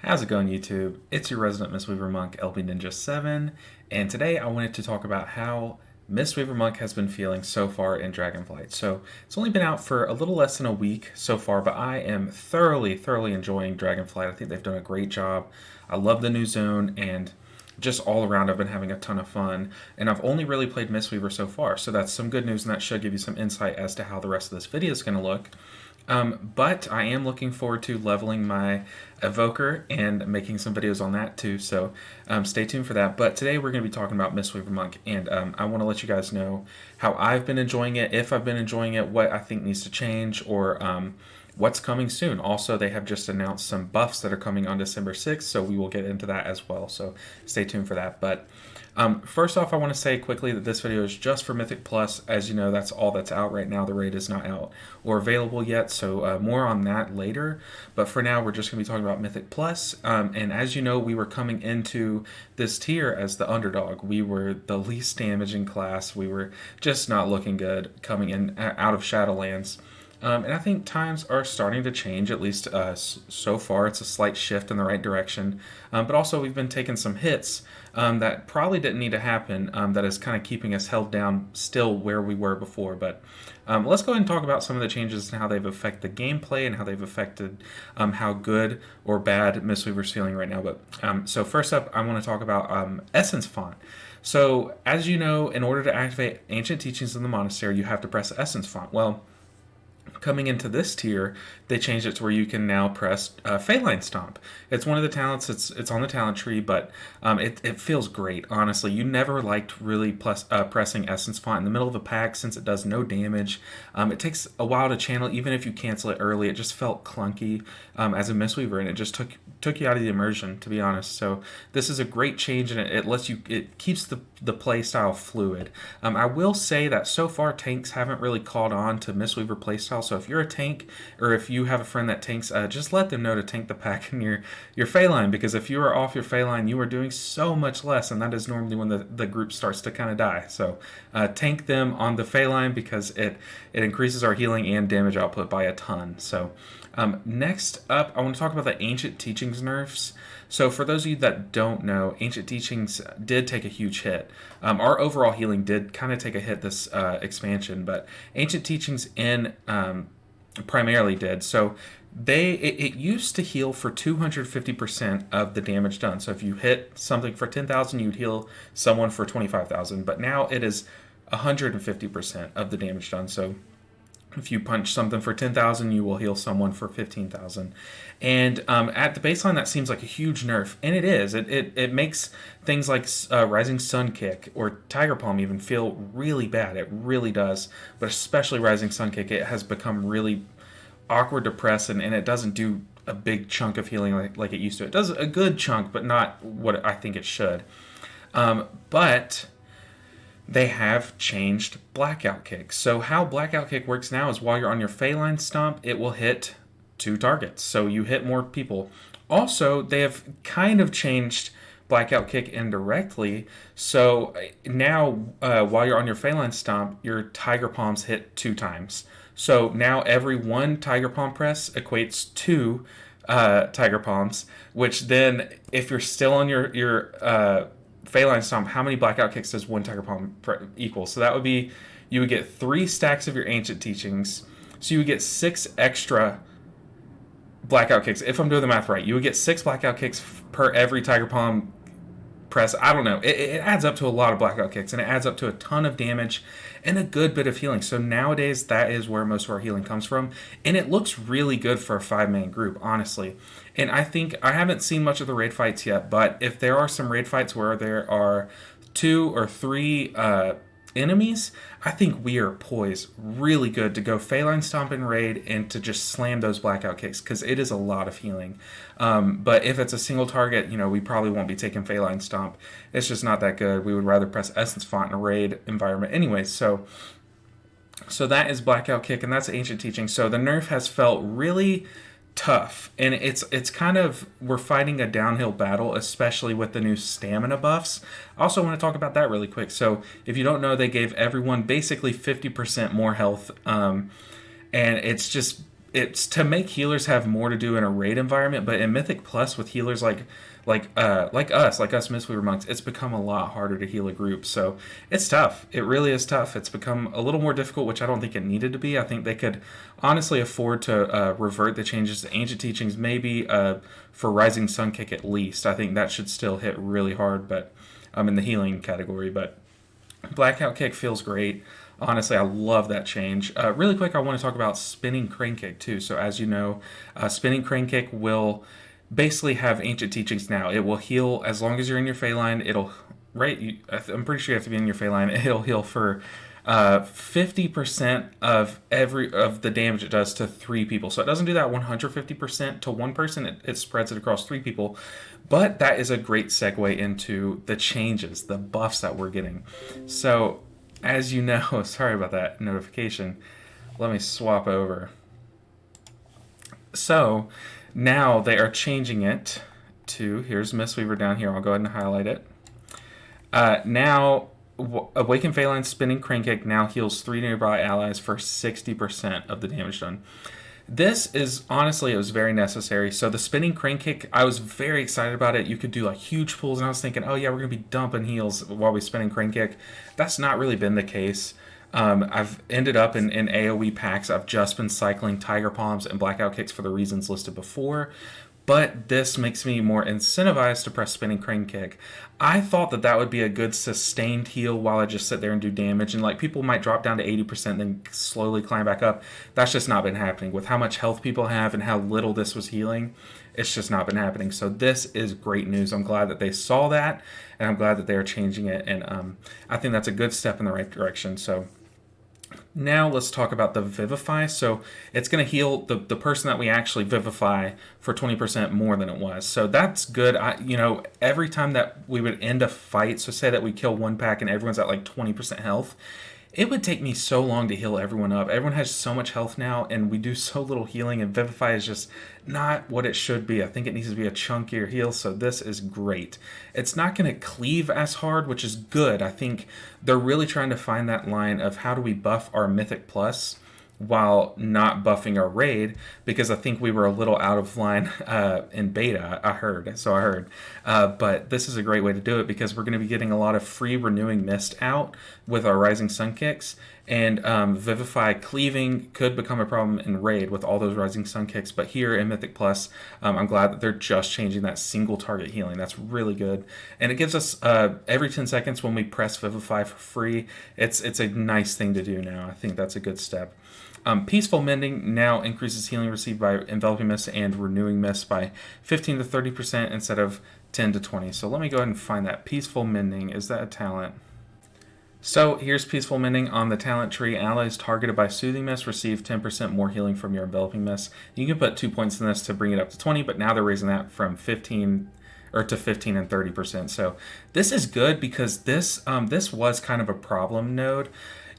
How's it going, YouTube? It's your resident Mistweaver monk, LB Ninja 7, and today I wanted to talk about how Mistweaver monk has been feeling so far in Dragonflight. So it's only been out for a little less than a week so far, but I am thoroughly enjoying Dragonflight. I think they've done a great job. I love the new zone, and just all around I've been having a ton of fun, and I've only really played Mistweaver so far, so that's some good news, and that should give you some insight as to how the rest of this video is going to look. But I am looking forward to leveling my Evoker and making some videos on that too, so stay tuned for that. But today we're going to be talking about Mistweaver Monk, and I want to let you guys know how I've been enjoying it, if I've been enjoying it, what I think needs to change, or what's coming soon. Also, they have just announced some buffs that are coming on December 6th, so we will get into that as well, so stay tuned for that. But first off, I want to say quickly that this video is just for Mythic Plus. As you know, that's all that's out right now. The raid is not out or available yet, so more on that later. But for now, we're just going to be talking about Mythic Plus. And as you know, we were coming into this tier as the underdog. We were the least damaging class. We were just not looking good coming in out of Shadowlands. And I think times are starting to change, at least so far. It's a slight shift in the right direction. But also, we've been taking some hits that probably didn't need to happen, that is kind of keeping us held down still where we were before. But let's go ahead and talk about some of the changes and how they've affected the gameplay and how they've affected how good or bad Mistweaver's feeling right now. But so first up, I want to talk about Essence Font. So as you know, in order to activate Ancient Teachings in the Monastery, you have to press Essence Font. Well, coming into this tier, they changed it to where you can now press Feline Stomp. It's one of the talents, it's on the talent tree, but it feels great, honestly. You never liked really pressing Essence Font in the middle of a pack since it does no damage. It takes a while to channel, even if you cancel it early. It just felt clunky as a Mistweaver, and it just took you out of the immersion, to be honest. So this is a great change, and it keeps the play style fluid. I will say that so far tanks haven't really caught on to Mistweaver playstyle. So if you're a tank, or if you have a friend that tanks, just let them know to tank the pack in your Feline, because if you are off your Feline, you are doing so much less, and that is normally when the group starts to kind of die. So tank them on the Feline, because it increases our healing and damage output by a ton. So next up, I want to talk about the Ancient Teachings nerfs. So for those of you that don't know, Ancient Teachings did take a huge hit. Our overall healing did kind of take a hit this expansion, but Ancient Teachings in primarily did. So it used to heal for 250% of the damage done. So if you hit something for 10,000, you'd heal someone for 25,000. But now it is 150% of the damage done. So if you punch something for 10,000, you will heal someone for 15,000. And at the baseline, that seems like a huge nerf, and it is. It makes things like Rising Sun Kick or Tiger Palm even feel really bad. It really does. But especially Rising Sun Kick, it has become really awkward to press, and it doesn't do a big chunk of healing like it used to. It does a good chunk, but not what I think it should. But they have changed Blackout Kick. So how Blackout Kick works now is while you're on your Feline Stomp, it will hit 2 targets. So you hit more people. Also, they have kind of changed Blackout Kick indirectly. So now while you're on your Feline Stomp, your Tiger Palms hit 2 times. So now every 1 Tiger Palm press equates to Tiger Palms, which then if you're still on your Feline Stomp, how many Blackout Kicks does 1 Tiger Palm equal? So that would be, you would get 3 stacks of your Ancient Teachings. So you would get 6 extra Blackout Kicks. If I'm doing the math right, you would get 6 Blackout Kicks per every Tiger Palm press. I don't know. It adds up to a lot of Blackout Kicks, and it adds up to a ton of damage and a good bit of healing. So nowadays, that is where most of our healing comes from, and it looks really good for a 5-man group, honestly. And I think, I haven't seen much of the raid fights yet, but if there are some raid fights where there are 2 or 3 enemies, I think we are poised really good to go Feline Stomp and raid and to just slam those Blackout Kicks, because it is a lot of healing. But if it's a single target, we probably won't be taking Feline Stomp. It's just not that good. We would rather press Essence Font in a raid environment anyways. So that is Blackout Kick, and that's Ancient Teaching. So the nerf has felt really tough, and it's kind of, we're fighting a downhill battle, especially with the new stamina buffs. I also want to talk about that really quick. So if you don't know, they gave everyone basically 50% more health, and it's it's to make healers have more to do in a raid environment, but in Mythic Plus with healers like us Mistweaver monks, it's become a lot harder to heal a group. So it's tough. It really is tough. It's become a little more difficult, which I don't think it needed to be. I think they could honestly afford to revert the changes to Ancient Teachings, maybe for Rising Sun Kick at least. I think that should still hit really hard, but in the healing category. But Blackout Kick feels great. Honestly, I love that change. Really quick, I want to talk about Spinning Crane Kick too. So as you know, Spinning Crane Kick will basically have Ancient Teachings now. It will heal as long as you're in your Fey line. It'll, right, I'm pretty sure you have to be in your Fey line. It'll heal for 50% of the damage it does to 3 people. So it doesn't do that 150% to one person. It spreads it across 3 people. But that is a great segue into the changes, the buffs that we're getting. So as you know, sorry about that notification. Let me swap over. So now they are changing it to, here's Mistweaver down here. I'll go ahead and highlight it. Now, Awakened Phalanx Spinning Crane Kick now heals 3 nearby allies for 60% of the damage done. This is, honestly, it was very necessary. So the Spinning Crane Kick, I was very excited about it. You could do like huge pulls, and I was thinking, oh yeah, we're going to be dumping heals while we Spinning Crane Kick. That's not really been the case. I've ended up in AoE packs. I've just been cycling Tiger Palms and Blackout Kicks for the reasons listed before. But this makes me more incentivized to press Spinning Crane Kick. I thought that would be a good sustained heal while I just sit there and do damage. And like people might drop down to 80%, then slowly climb back up. That's just not been happening. With how much health people have and how little this was healing, it's just not been happening. So this is great news. I'm glad that they saw that, and I'm glad that they are changing it. And I think that's a good step in the right direction. So now let's talk about the Vivify. So it's going to heal the person that we actually Vivify for 20% more than it was. So that's good. Every time that we would end a fight, so say that we kill one pack and everyone's at like 20% health, it would take me so long to heal everyone up. Everyone has so much health now, and we do so little healing, and Vivify is just not what it should be. I think it needs to be a chunkier heal, so this is great. It's not going to cleave as hard, which is good. I think they're really trying to find that line of how do we buff our Mythic Plus while not buffing our raid, because I think we were a little out of line in beta, I heard. But this is a great way to do it, because we're going to be getting a lot of free Renewing Mist out with our Rising Sun Kicks, and Vivify cleaving could become a problem in raid with all those Rising Sun Kicks, but here in Mythic Plus, I'm glad that they're just changing that single target healing. That's really good, and it gives us every 10 seconds when we press Vivify for free. It's a nice thing to do now. I think that's a good step. Peaceful Mending now increases healing received by Enveloping Mist and Renewing Mist by 15 to 30% instead of 10 to 20. So let me go ahead and find that. Peaceful Mending, is that a talent? So here's Peaceful Mending on the talent tree. Allies targeted by Soothing Mist receive 10% more healing from your Enveloping Mist. You can put 2 points in this to bring it up to 20, but now they're raising that from 15 to 15 and 30%. So this is good, because this was kind of a problem node.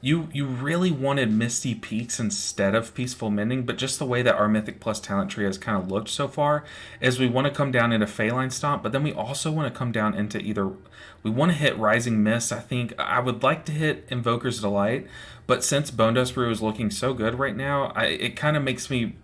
You really wanted Misty Peaks instead of Peaceful Mending, but just the way that our Mythic Plus talent tree has kind of looked so far is we want to come down into Phalanx Stomp, but then we also want to come down into we want to hit Rising Mist. I think I would like to hit Invoker's Delight, but since Bone Dust Brew is looking so good right now, it kind of makes me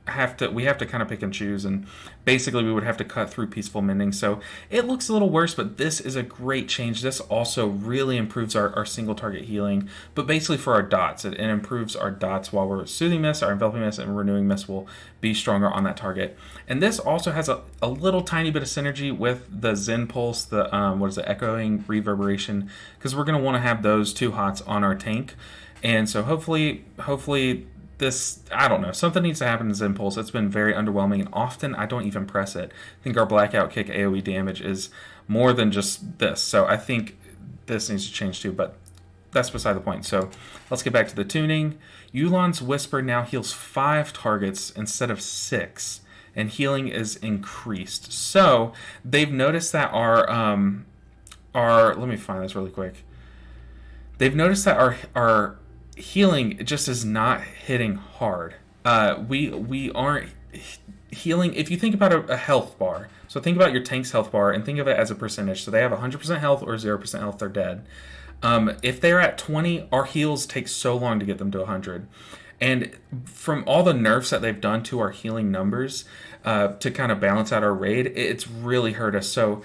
we have to kind of pick and choose, and basically we would have to cut through Peaceful Mending. So it looks a little worse, but this is a great change. This also really improves our single target healing, but basically for our dots, it improves our dots while we're Soothing Mist, our Enveloping Mist, and Renewing Mist will be stronger on that target. And this also has a little tiny bit of synergy with the Zen Pulse, the Echoing Reverberation, because we're going to want to have those 2 hots on our tank. And so hopefully this, I don't know, something needs to happen in Zen Pulse. It's been very underwhelming, and often I don't even press it. I think our Blackout Kick AoE damage is more than just this. So I think this needs to change too, but that's beside the point. So let's get back to the tuning. Yu'lon's Whisper now heals 5 targets instead of 6, and healing is increased. So they've noticed that let me find this really quick. They've noticed that our healing just is not hitting hard. We aren't healing. If you think about a health bar, so think about your tank's health bar and think of it as a percentage. So they have 100% health or 0% health, they're dead. If they're at 20, our heals take so long to get them to 100. And from all the nerfs that they've done to our healing numbers to kind of balance out our raid, it's really hurt us. So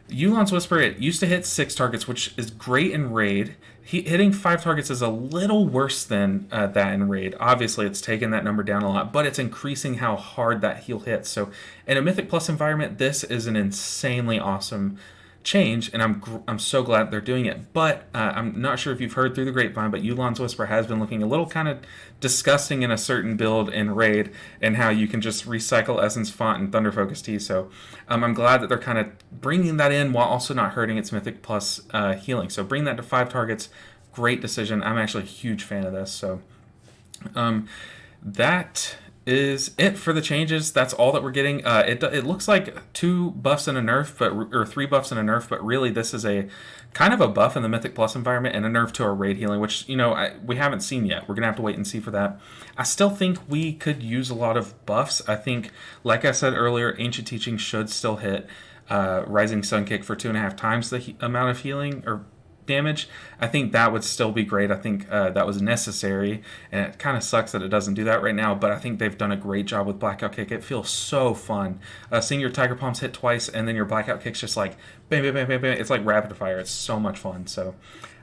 Yu'lon's Whisper, it used to hit 6 targets, which is great in raid. Hitting 5 targets is a little worse than that in raid. Obviously, it's taken that number down a lot, but it's increasing how hard that heal hits. So in a Mythic Plus environment, this is an insanely awesome change, and I'm so glad they're doing it. But I'm not sure if you've heard through the grapevine, but Yu'lon's Whisper has been looking a little kind of disgusting in a certain build in raid, and how you can just recycle Essence Font and Thunder Focus Tea. So I'm glad that they're kind of bringing that in while also not hurting its Mythic Plus healing. So bring that to 5 targets. Great decision. I'm actually a huge fan of this. So that is it for the changes. That's all that we're getting. It looks like 2 buffs and a nerf, or 3 buffs and a nerf, but really this is a kind of a buff in the Mythic Plus environment and a nerf to our raid healing, which we haven't seen yet. We're gonna have to wait and see for that. I still think we could use a lot of buffs. I think, like I said earlier, Ancient Teaching should still hit Rising Sun Kick for 2.5 times the amount of healing or damage. I think that would still be great. I think that was necessary, and it kind of sucks that it doesn't do that right now, but I think they've done a great job with Blackout Kick. It feels so fun. Seeing your Tiger Palms hit twice and then your Blackout Kick's just like bam, bam, bam, bam, bam. It's like rapid fire. It's so much fun. So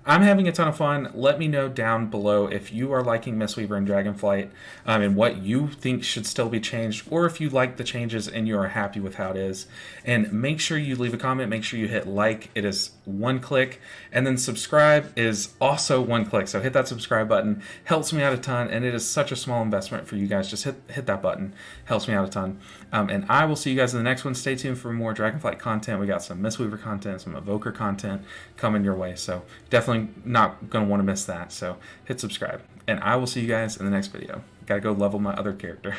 I'm having a ton of fun. Let me know down below if you are liking Mistweaver and Dragonflight and what you think should still be changed, or if you like the changes and you are happy with how it is. And make sure you leave a comment. Make sure you hit like. It is 1 click. And then subscribe is also 1 click. So hit that subscribe button. Helps me out a ton, and it is such a small investment for you guys. Just hit that button. Helps me out a ton. And I will see you guys in the next one. Stay tuned for more Dragonflight content. We got some Mistweaver content, some Evoker content coming your way. So definitely not going to want to miss that. So hit subscribe, and I will see you guys in the next video. Gotta go level my other character.